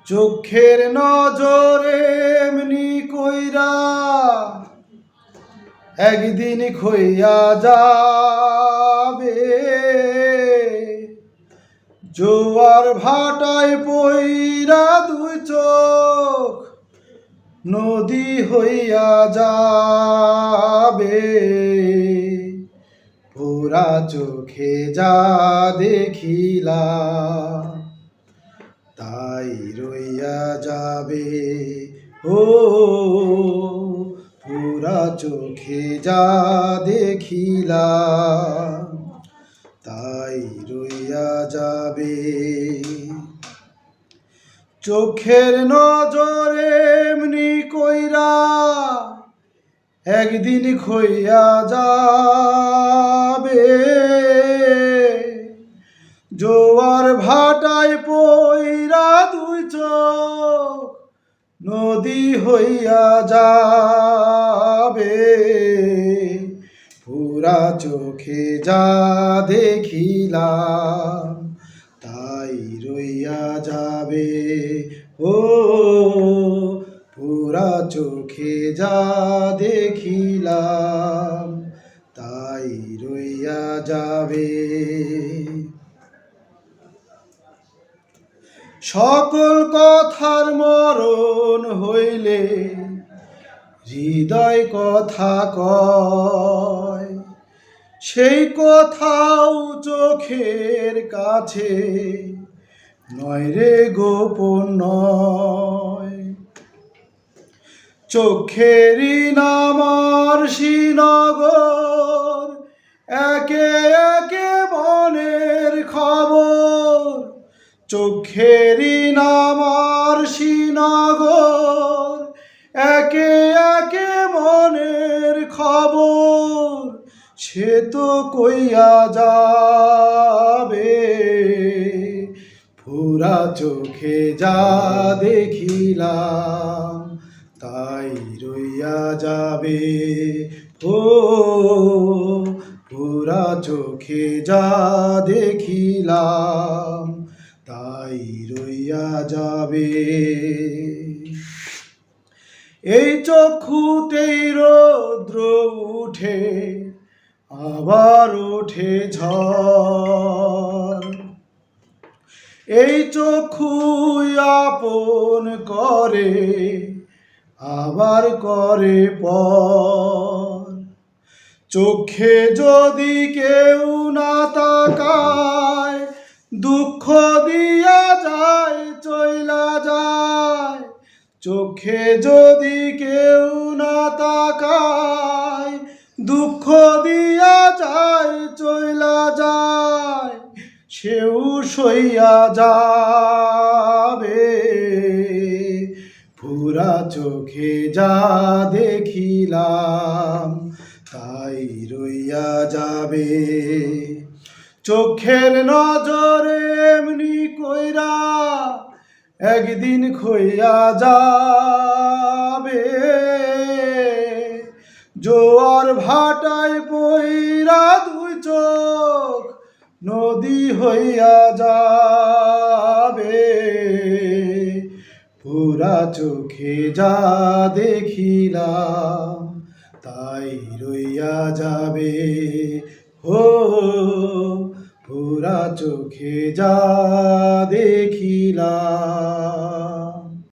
চোখের নজরে এমনি কইরা একদিন খইয়া যাবে। জোয়ার ভাটায় পইরা দুই চোখ নদী হইয়া যাবে। পুরা চোখে যা দেখিলা তাই রইয়া যাবে। ও পুরা চোখে যা দেখিলা তাই রইয়া যাবে। চোখের নজরে এমনি কইরা একদিন খইয়া যাবে। জোয়ার ভাটায় পইরা দুই চোখ নদী হইয়া যাবে। পুরা চোখে যা দেখিলাম তাই রইয়া যাবে। ও পুরা চোখে যা দেখিলাম তাই রইয়া যাবে। সকল কথার মরণ হইলে হৃদয় কথা কয়, সেই কথাও চোখের কাছে নয় রে গোপন নয়। চোখেরই নামার শ্রীনগর, একে একে বনের খবর। চোখেরই নামার শ্রীনগর, একে একে মনের খবর। সে তো কইয়া যাবে, পুরা চোখে যা দেখিলাম তাই রইয়া যাবে। ও পুরা চোখে যা দেখিলাম তাই রইয়া যাবে। এই চক্ষুতেই রৌদ্র উঠে আবার ওঠে ঝড়। এই চক্ষুই আপন করে আবার করে পর। চোখে যদি কেউ না তাকায়, দুঃখ দিয়া যায় চইলা যায়। চোখে যদি কেউ না তাকায়, দুঃখ দিয়া যায় চইলা যায়। সেও সইয়া যাবে, পুরা চোখে যা দেখিলাম তাই রইয়া যাবে। চোখের নজরে এমনি কইরা একদিন খইয়া যাবে। জোয়ার ভাটায় পইরা দুই চোখ নদী হইয়া যাবে। পুরা চোখে যা দেখিলাম তাই রইয়া যাবে। ও পুরা চোখে যা দেখিলাম।